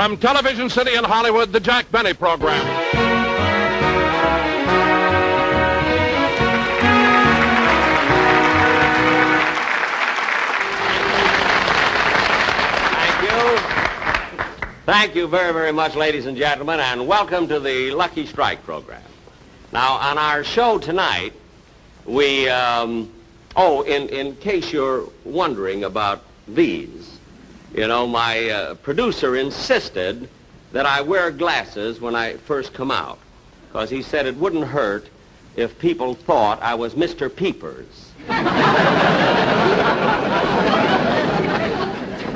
From Television City in Hollywood, the Jack Benny Program. Thank you very, very much, ladies and gentlemen, and welcome to the Lucky Strike program. Now, on our show tonight, we, in case you're wondering about these, you know, my producer insisted that I wear glasses when I first come out, because he said it wouldn't hurt if people thought I was Mr. Peepers.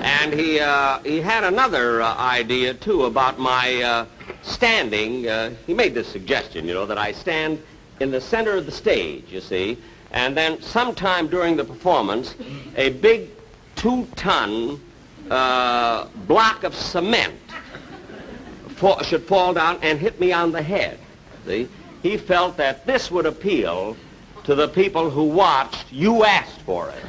And he had another idea, too, about my standing. He made this suggestion, you know, that I stand in the center of the stage, you see, and then sometime during the performance, a big 2-ton block of cement should fall down and hit me on the head, see? He felt that this would appeal to the people who watched You Asked For It.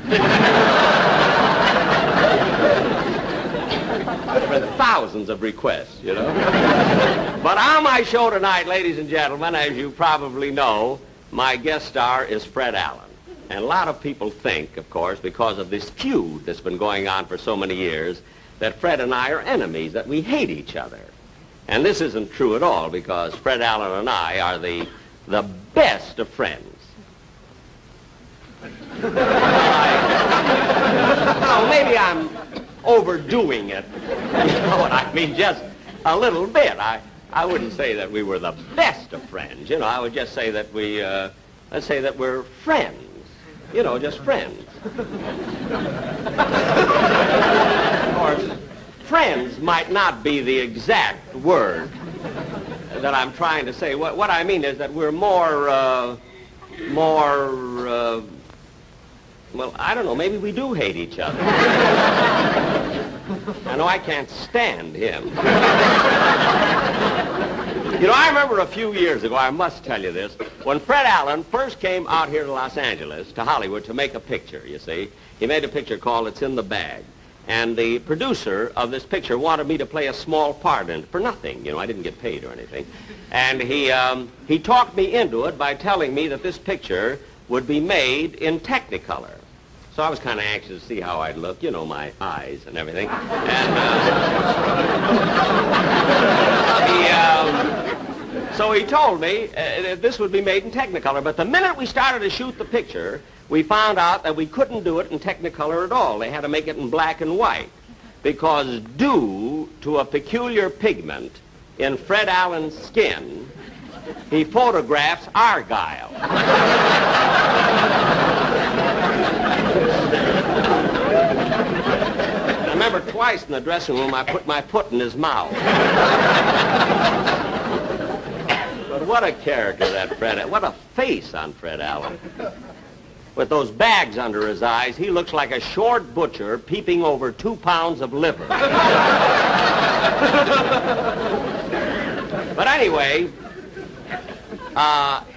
For thousands of requests, you know. But on my show tonight, ladies and gentlemen, as you probably know, my guest star is Fred Allen. And a lot of people think, of course, because of this feud that's been going on for so many years, that Fred and I are enemies, that we hate each other. And this isn't true at all, because Fred Allen and I are the best of friends. Well, maybe I'm overdoing it. You know what I mean? Just a little bit. I wouldn't say that we were the best of friends. You know, I would just say that we, let's say that we're friends. You know, just friends. Of course, friends might not be the exact word that I'm trying to say. What I mean is that we're more, well, I don't know, maybe we do hate each other. I know I can't stand him. You know, I remember a few years ago, I must tell you this, when Fred Allen first came out here to Los Angeles, to Hollywood, to make a picture, you see. He made a picture called It's in the Bag. And the producer of this picture wanted me to play a small part in it for nothing. You know, I didn't get paid or anything. And he talked me into it by telling me that this picture would be made in Technicolor. So I was kind of anxious to see how I'd look, you know, my eyes and everything. And so he told me this would be made in Technicolor. But the minute we started to shoot the picture, we found out that we couldn't do it in Technicolor at all. They had to make it in black and white, because due to a peculiar pigment in Fred Allen's skin, he photographs Argyle. I remember twice in the dressing room I put my foot in his mouth. But what a character that Fred, what a face on Fred Allen. With those bags under his eyes, he looks like a short butcher peeping over 2 pounds of liver. But anyway,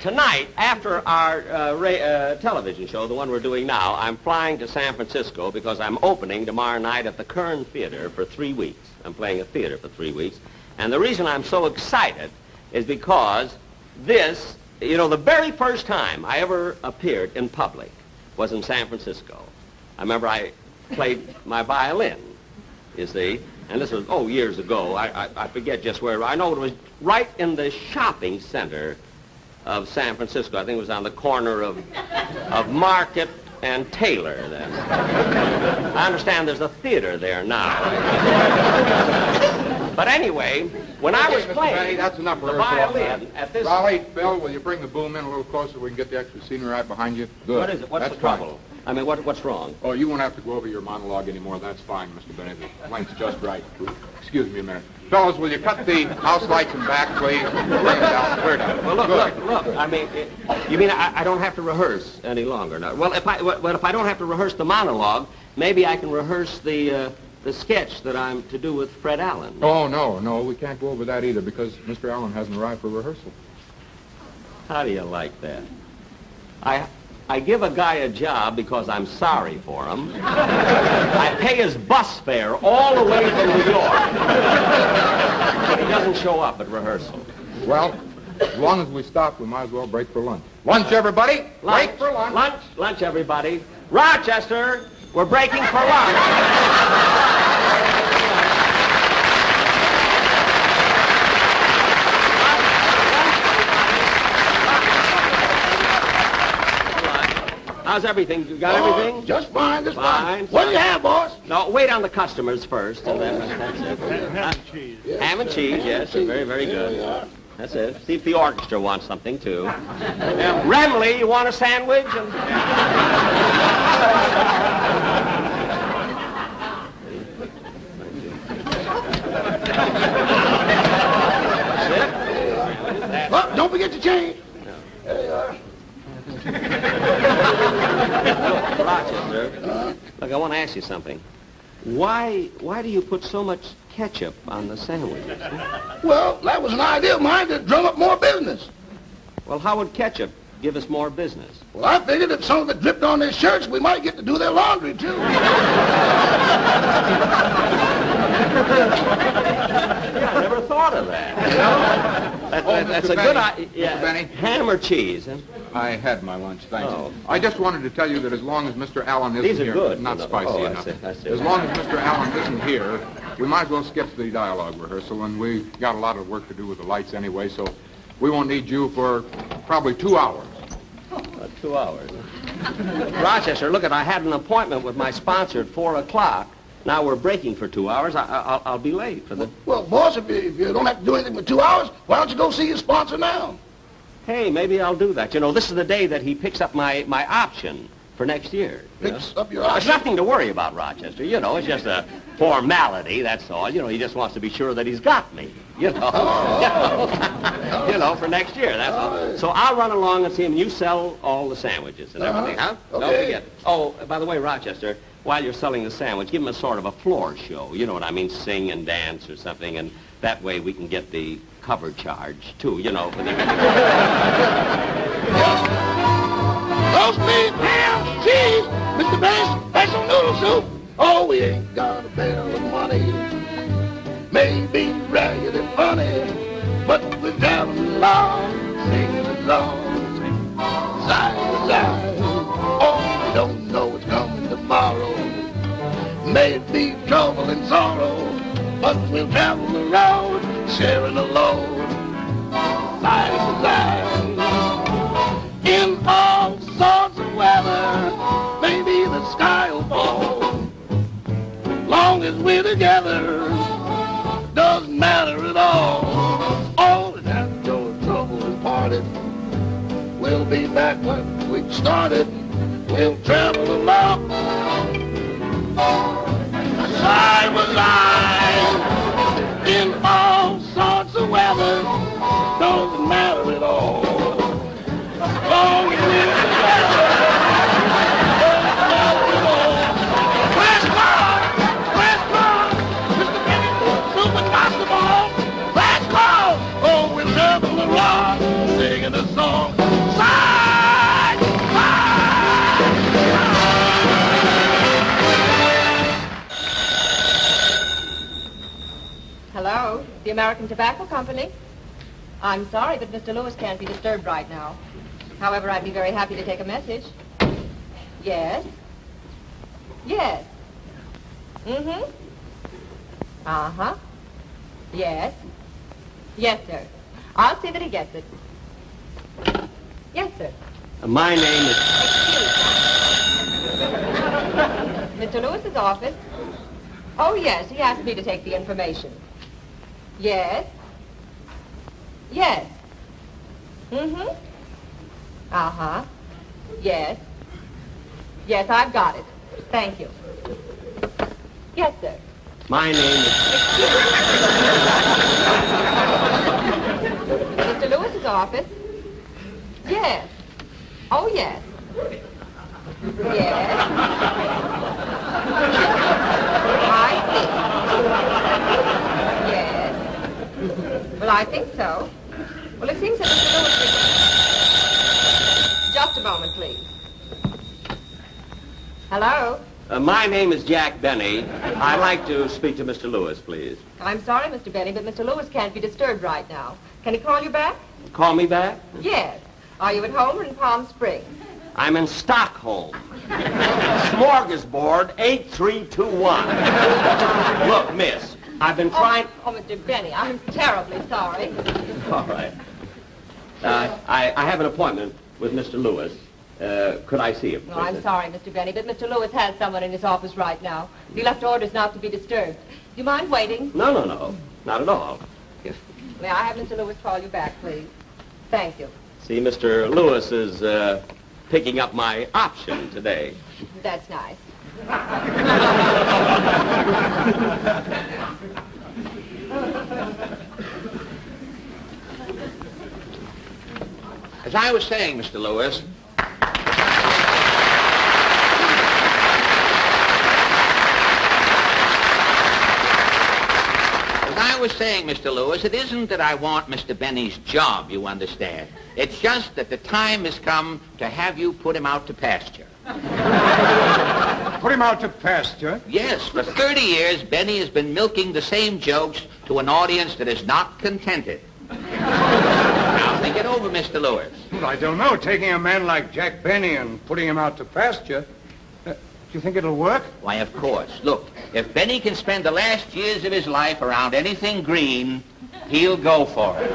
tonight, after our television show, the one we're doing now, I'm flying to San Francisco because I'm opening tomorrow night at the Kern Theater for 3 weeks. I'm playing a theater for 3 weeks. And the reason I'm so excited is because this, you know, the very first time I ever appeared in public was in San Francisco. I remember I played my violin, you see, and this was, years ago. I forget just where. I know it was right in the shopping center of San Francisco. I think it was on the corner of Market and Taylor then. I understand there's a theater there now. But anyway, when I was playing Benny, that's enough the violin at this... Raleigh, Bill, will you bring the boom in a little closer so we can get the extra scenery right behind you? Good. What is it? What's the trouble? I mean, what's wrong? Oh, you won't have to go over your monologue anymore. That's fine, Mr. Benny. The length's just right. Excuse me a minute. Fellas, will you cut the house lights in back, please? Bring it down. Clear down. Well, look. I mean, you mean I don't have to rehearse any longer now? Well, if I don't have to rehearse the monologue, maybe I can rehearse the sketch that I'm to do with Fred Allen. Oh, no, we can't go over that either because Mr. Allen hasn't arrived for rehearsal. How do you like that? I give a guy a job because I'm sorry for him. I pay his bus fare all the way from New York. But he doesn't show up at rehearsal. Well, as long as we stop, we might as well break for lunch. Lunch, everybody! Lunch. Break for lunch! Lunch, everybody. Rochester, we're breaking for lunch. How's everything? You got everything? Just fine, just fine. Fine. What do you have, boss? No, wait on the customers first, and then that's it. Ham and cheese. Ham and cheese, yes, very, very good. That's it. See if the orchestra wants something, too. Remley, you want a sandwich? That's it. Well, don't forget your change. No. There you are. Rochester, look, I want to ask you something. Why do you put so much ketchup on the sandwiches? Well, that was an idea of mine to drum up more business. Well, how would ketchup give us more business? Well, I figured if some of it dripped on their shirts, we might get to do their laundry, too. Yeah, I never thought of that. You know? That's Mr. a good Benny, idea. Mr. Benny. Ham or cheese? Huh? I had my lunch, thanks. Oh. I just wanted to tell you that as long as Mr. Allen isn't These are here... good, Not you know. spicy Oh, I enough. see, I see. As long as Mr. Allen isn't here, we might as well skip the dialogue rehearsal, and we got a lot of work to do with the lights anyway, so we won't need you for probably 2 hours. 2 hours. Rochester, look, I had an appointment with my sponsor at 4 o'clock. Now we're breaking for 2 hours. I'll be late for the... Well, boss, if you don't have to do anything for 2 hours, why don't you go see your sponsor now? Hey, maybe I'll do that. You know, this is the day that he picks up my option for next year. Picks up your There's option? nothing to worry about, Rochester. You know, it's just a formality, that's all. You know, he just wants to be sure that he's got me. You know, you know, for next year, that's all. So I'll run along and see him. You sell all the sandwiches and everything, huh? Okay. Don't forget. Oh, by the way, Rochester, while you're selling the sandwich, give him a sort of a floor show. You know what I mean? Sing and dance or something, and that way we can get the cover charge, too, you know, for the... Roast beef, ham, cheese, Mr. Benny's special noodle soup. Oh, we ain't got a bale of money. Maybe ragged and funny, but we're traveling along, singing a song, side to side. Oh, we don't know what's coming tomorrow. May it be trouble and sorrow, but we'll travel the road, sharing the load, side to side. In all sorts of weather, maybe the sky will fall. Long as we're together, doesn't matter at all. Oh, and after our trouble is parted, we'll be back when we started. We'll travel along, side by side. In all sorts of weather, doesn't matter at all. Long as we're together, doesn't matter at all. Flash card, Mr. Benny, super basketball, flash card. Oh, we'll travel around, singing a song, side, side, Hello, the American Tobacco Company. I'm sorry, but Mr. Lewis can't be disturbed right now. However, I'd be very happy to take a message. Yes? Yes. Mm-hmm. Uh-huh. Yes. Yes, sir. I'll see that he gets it. Yes, sir. My name is... Mr. Lewis's office? Oh, yes, he asked me to take the information. Yes? Yes. Mm-hmm. Uh-huh. Yes. Yes, I've got it. Thank you. Yes, sir. My name is... Mr. Lewis's office? Yes. Oh, yes. Yes. I see. Yes. Well, I think so. Well, it seems that Mr. Lewis is... Just a moment, please. Hello? My name is Jack Benny. I'd like to speak to Mr. Lewis, please. I'm sorry, Mr. Benny, but Mr. Lewis can't be disturbed right now. Can he call you back? Call me back? Yes. Are you at home or in Palm Springs? I'm in Stockholm. Smorgasbord 8321. Look, miss, I've been trying... Oh, Mr. Benny, I'm terribly sorry. All right. I have an appointment with Mr. Lewis. Could I see him? No, I'm sorry, Mr. Benny, but Mr. Lewis has someone in his office right now. He left orders not to be disturbed. Do you mind waiting? No. Not at all. May I have Mr. Lewis call you back, please? Thank you. See, Mr. Lewis is picking up my option today. That's nice. As I was saying, Mr. Lewis, it isn't that I want Mr. Benny's job, you understand. It's just that the time has come to have you put him out to pasture. Put him out to pasture? Yes, for 30 years, Benny has been milking the same jokes to an audience that is not contented. Now, think it over, Mr. Lewis. Well, I don't know. Taking a man like Jack Benny and putting him out to pasture, do you think it'll work? Why, of course. Look, if Benny can spend the last years of his life around anything green, he'll go for it.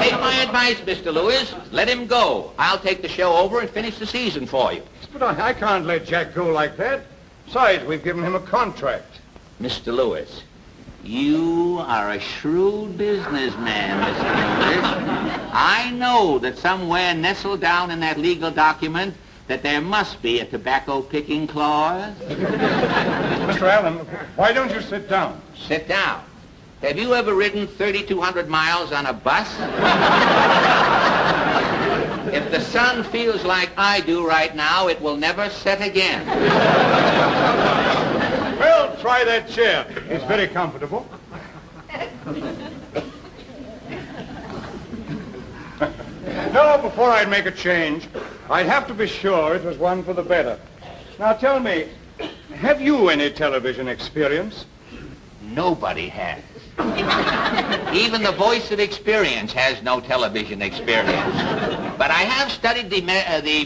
Take my advice, Mr. Lewis. Let him go. I'll take the show over and finish the season for you. But I can't let Jack go like that. Besides, we've given him a contract. Mr. Lewis, you are a shrewd businessman, Mr. Lewis. I know that somewhere nestled down in that legal document that there must be a tobacco-picking clause. Mr. Allen, why don't you sit down? Sit down. Have you ever ridden 3,200 miles on a bus? If the sun feels like I do right now, it will never set again. Well, try that chair. It's very comfortable. No, before I'd make a change, I'd have to be sure it was one for the better. Now tell me, have you any television experience? Nobody has. Even the voice of experience has no television experience. But I have studied the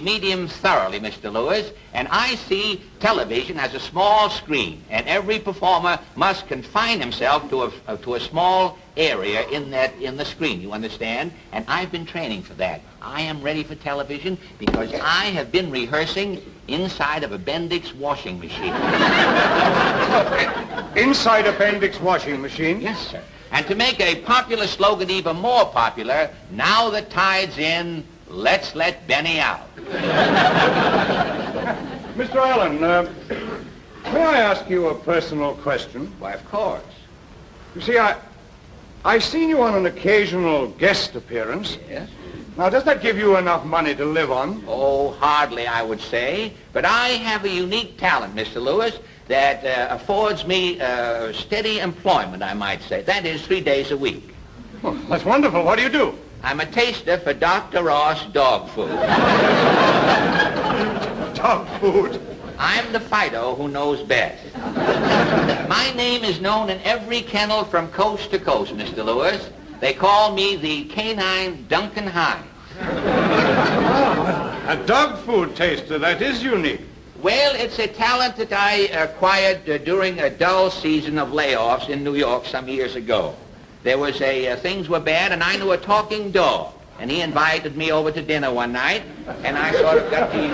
medium thoroughly, Mr. Lewis, and I see television as a small screen, and every performer must confine himself to a small area in the screen, you understand? And I've been training for that. I am ready for television because I have been rehearsing inside of a Bendix washing machine. Inside a Bendix washing machine? Yes, sir. And to make a popular slogan even more popular, now the tide's in, let's let Benny out. Mr. Allen, may I ask you a personal question? Why, of course. You see, I've seen you on an occasional guest appearance. Yes? Now, does that give you enough money to live on? Oh, hardly, I would say. But I have a unique talent, Mr. Lewis, that affords me steady employment, I might say. That is 3 days a week. Well, that's wonderful. What do you do? I'm a taster for Dr. Ross dog food. Dog food? I'm the Fido who knows best. My name is known in every kennel from coast to coast, Mr. Lewis. They call me the canine Duncan Hines. A dog food taster, that is unique. Well, it's a talent that I acquired during a dull season of layoffs in New York some years ago. There was things were bad, and I knew a talking dog. And he invited me over to dinner one night, and I sort of got to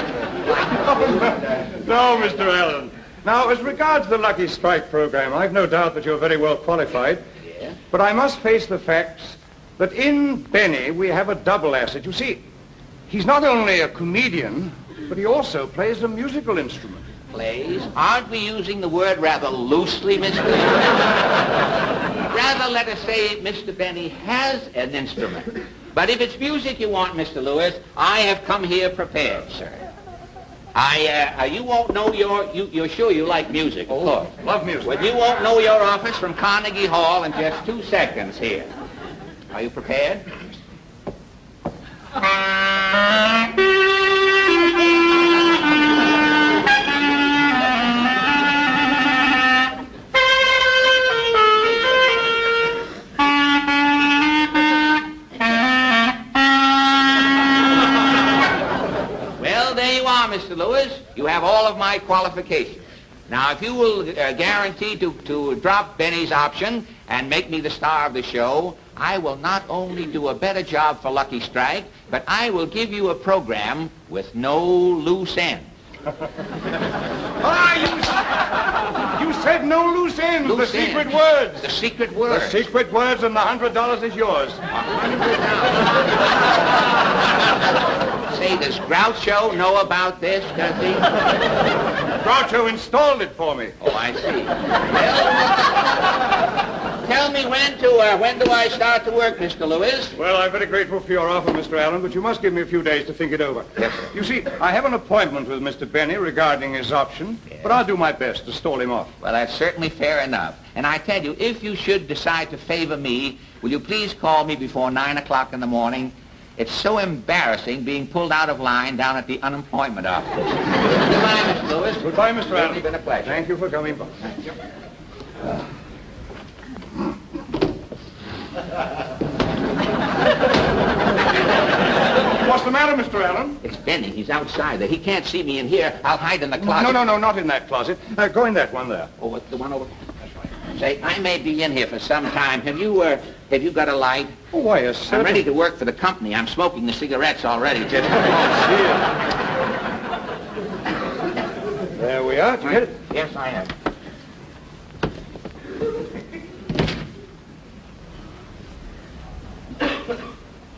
No, Mr. Allen. Now, as regards the Lucky Strike program, I've no doubt that you're very well qualified. Yeah? But I must face the facts that in Benny we have a double asset. You see, he's not only a comedian, but he also plays a musical instrument. Plays? Aren't we using the word rather loosely, Mr. Rather, let us say Mr. Benny has an instrument. But if it's music you want, Mr. Lewis, I have come here prepared, sir. You won't know you're sure you like music, of course. Love music. Well, you won't know your office from Carnegie Hall in just 2 seconds here. Are you prepared? Mr. Lewis, you have all of my qualifications. Now, if you will guarantee to drop Benny's option and make me the star of the show, I will not only do a better job for Lucky Strike, but I will give you a program with no loose ends. You said no loose ends. Loose the secret ends. words. The secret words. The secret words, and the $100 is yours. Say, does Groucho know about this, does he? Groucho installed it for me. Oh, I see. Well, tell me when do I start to work, Mr. Lewis? Well, I'm very grateful for your offer, Mr. Allen, but you must give me a few days to think it over. Yes, sir. You see, I have an appointment with Mr. Benny regarding his option, but I'll do my best to stall him off. Well, that's certainly fair enough. And I tell you, if you should decide to favor me, will you please call me before 9 o'clock in the morning? It's so embarrassing being pulled out of line down at the unemployment office. Goodbye, Mr. Lewis. Goodbye, Mr. Allen. It's been a pleasure. Thank you for coming by. Thank you. What's the matter, Mr. Allen? It's Benny. He's outside there. He can't see me in here. I'll hide in the closet. No, not in that closet. Go in that one there. Oh, what's the one over? Say, I may be in here for some time. Have you got a light? Oh, why, yes, sir. I'm ready to work for the company. I'm smoking the cigarettes already. Just... There we are. Did you get it? Yes, I have.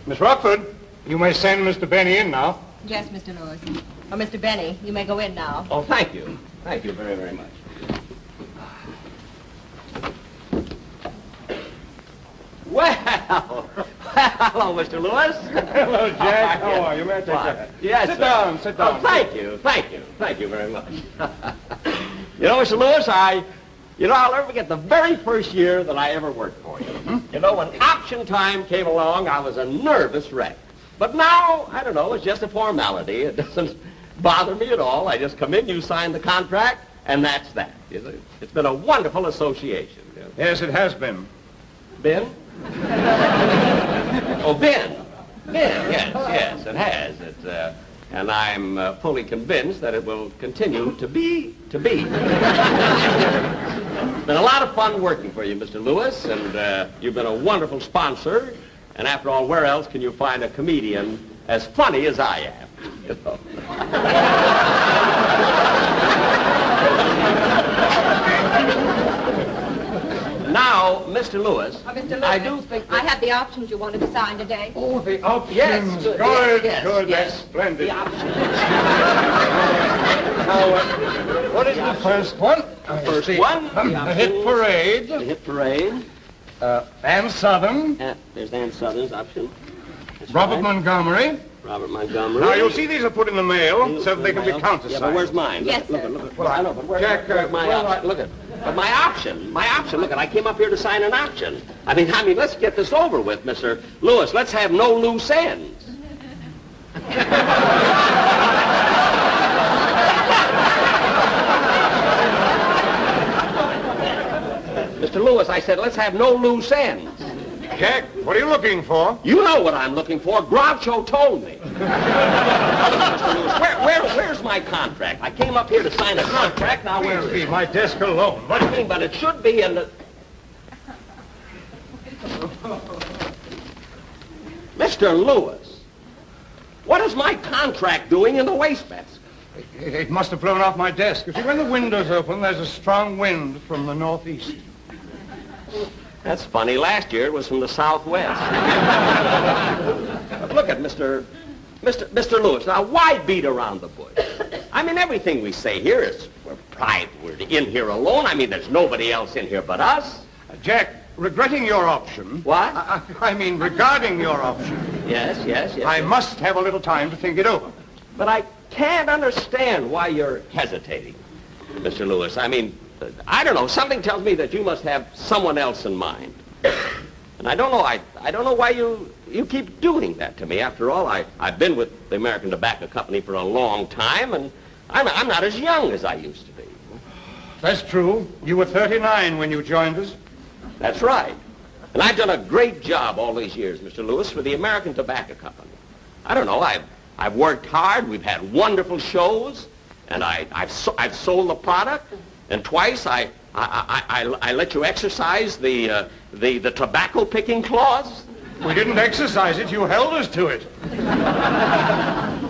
Miss Rockford, you may send Mr. Benny in now. Yes, Mr. Lewis. Oh, Mr. Benny, you may go in now. Oh, thank you. Thank you very, very much. Well, hello, Mr. Lewis. Hello, Jack. How are you? May I take that? Yes, Sit sir. down, sit down. Oh, thank you very much. You know, Mr. Lewis, I'll never forget the very first year that I ever worked for you. Mm-hmm. You know, when option time came along, I was a nervous wreck. But now, I don't know, it's just a formality. It doesn't bother me at all. I just come in, you sign the contract, and that's that. It's been a wonderful association. Yes, it has been. Ben? Oh, Ben. Ben, yes, it has. And I'm fully convinced that it will continue to be. It's been a lot of fun working for you, Mr. Lewis, and you've been a wonderful sponsor. And after all, where else can you find a comedian as funny as I am? You know? Now, Mr. Lewis, Mr. Lewis, I do think that... I have the options you wanted to sign today. Oh, the options. Yes, good, Good, yes, good. yes. That's splendid. The options. Now, what is the first one? First one. The Hit Parade. The Hit Parade. Ann Southern. There's Ann Southern's option. That's Robert right. Montgomery. Robert Montgomery. Now, you'll see these are put in the mail so that they can be countersigned. Yeah, but where's mine? Yes, look, sir. Look, well, I know, but where's Jack, my option? Look at, but my option, look at, I came up here to sign an option. I mean, let's get this over with, Mr. Lewis. Let's have no loose ends. Mr. Lewis, I said, let's have no loose ends. Jack, what are you looking for? You know what I'm looking for. Groucho told me. Mr. Lewis, where's my contract? I came up here to sign a contract. Now, where is it? My desk alone. What do you mean? But it should be in the... Mr. Lewis, what is my contract doing in the wastebasket? It must have blown off my desk. You see, when the window's open, there's a strong wind from the northeast. That's funny. Last year it was from the southwest. But look at Mr. Lewis. Now, why beat around the bush? I mean, everything we say here is we're private. We're in here alone. I mean, there's nobody else in here but us. Jack, regretting your option... What? I mean, regarding your option... Yes. I must have a little time to think it over. But I can't understand why you're hesitating, Mr. Lewis. I mean, I don't know. Something tells me that you must have someone else in mind. And I don't know. I don't know why you keep doing that to me. After all, I've been with the American Tobacco Company for a long time, and I'm not as young as I used to be. That's true. You were 39 when you joined us. That's right. And I've done a great job all these years, Mr. Lewis, for the American Tobacco Company. I don't know. I've worked hard. We've had wonderful shows, and I've sold the product. And twice I let you exercise the tobacco picking clause. We didn't exercise it. You held us to it.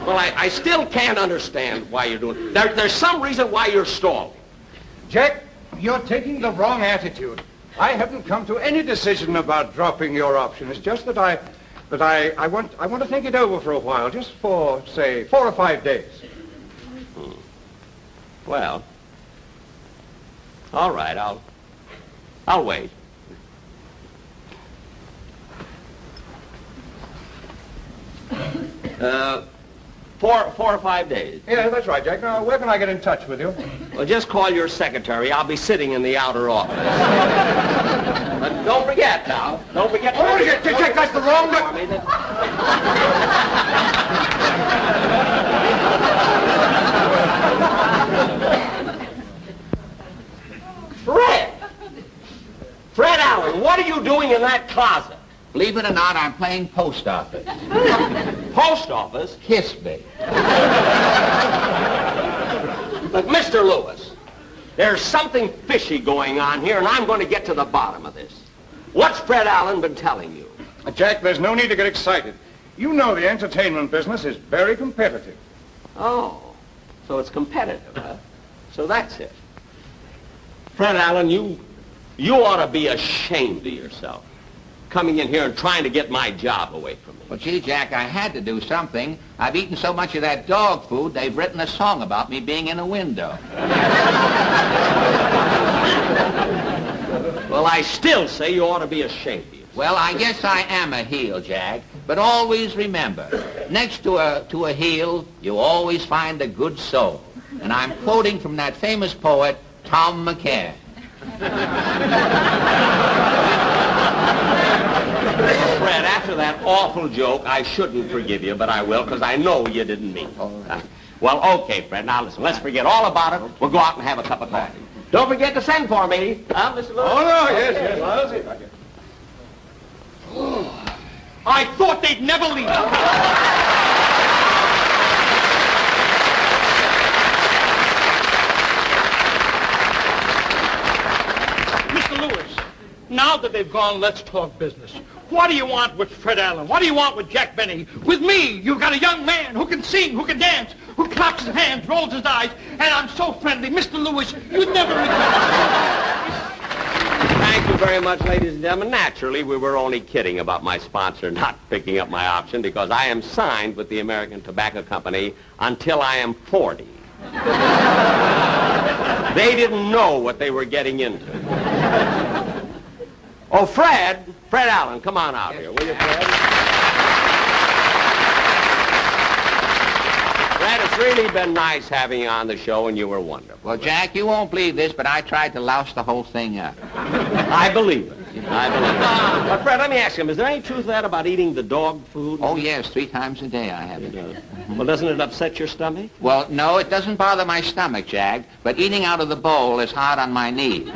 Well, I still can't understand why you're doing it. There's some reason why you're stalling. Jack, you're taking the wrong attitude. I haven't come to any decision about dropping your option. It's just that I want to think it over for a while, just for, say, 4 or 5 days. Well, all right, I'll wait. Four or 5 days. Yeah, that's right, Jack. Now, where can I get in touch with you? Well, just call your secretary. I'll be sitting in the outer office. But don't forget now. Don't forget. Oh, Jack, that's the wrong number. Fred Allen, what are you doing in that closet? Believe it or not, I'm playing post office. Post office? Kiss me. But, Mr. Lewis, there's something fishy going on here, and I'm going to get to the bottom of this. What's Fred Allen been telling you? Jack, there's no need to get excited. You know the entertainment business is very competitive. Oh, so it's competitive, huh? So that's it. Fred Allen, you ought to be ashamed of yourself, coming in here and trying to get my job away from me. Well, gee, Jack, I had to do something. I've eaten so much of that dog food, they've written a song about me being in a window. Well, I still say you ought to be ashamed of yourself. Well, I guess I am a heel, Jack. But always remember, next to a heel, you always find a good soul. And I'm quoting from that famous poet, Tom McCann. Fred, after that awful joke, I shouldn't forgive you, but I will, because I know you didn't mean it. Well, okay, Fred, now listen, let's forget all about it. We'll go out and have a cup of coffee. Don't forget to send for me, huh, Mr. Lewis? Oh, no, yes. I'll see. I thought they'd never leave. Mr. Lewis, now that they've gone, let's talk business. What do you want with Fred Allen? What do you want with Jack Benny? With me, you've got a young man who can sing, who can dance, who claps his hands, rolls his eyes, and I'm so friendly. Mr. Lewis, you'd never regret it. Thank you very much, ladies and gentlemen. Naturally, we were only kidding about my sponsor not picking up my option because I am signed with the American Tobacco Company until I am 40. They didn't know what they were getting into. Oh, Fred Allen, come on out here, will you, Fred? Fred, it's really been nice having you on the show, and you were wonderful. Well, Jack, you won't believe this, but I tried to louse the whole thing up. I believe it. But, Fred, let me ask you, is there any truth to that about eating the dog food? Oh, yes, 3 times a day I have it. Well, doesn't it upset your stomach? Well, no, it doesn't bother my stomach, Jack, but eating out of the bowl is hard on my knees.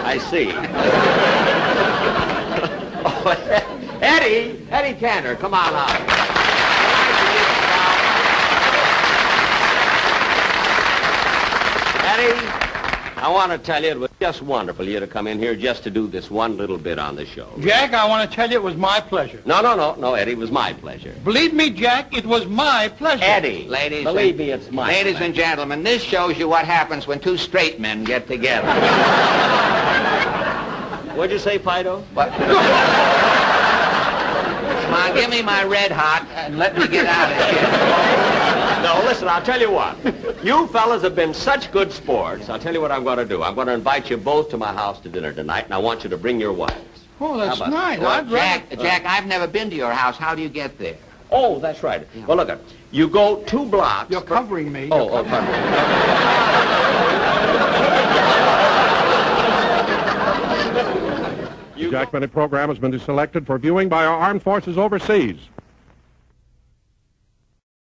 I see. Oh, Eddie Tanner, come on out. Eddie, I want to tell you it was just wonderful of you to come in here just to do this one little bit on the show. Jack, I want to tell you it was my pleasure. No, Eddie, it was my pleasure. Believe me, Jack, it was my pleasure. Eddie, believe me, it's my Ladies pleasure. and gentlemen, this shows you what happens when 2 straight men get together. What'd you say, Fido? What? Come on, give me my red hot and let me get out of here. No, listen, I'll tell you what. You fellas have been such good sports. I'll tell you what I'm going to do. I'm going to invite you both to my house to dinner tonight, and I want you to bring your wives. Oh, that's nice. Well, Jack, I've never been to your house. How do you get there? Oh, that's right. Well, look, you go 2 blocks. You're covering me. Oh, pardon me. The Jack Benny program has been selected for viewing by our armed forces overseas.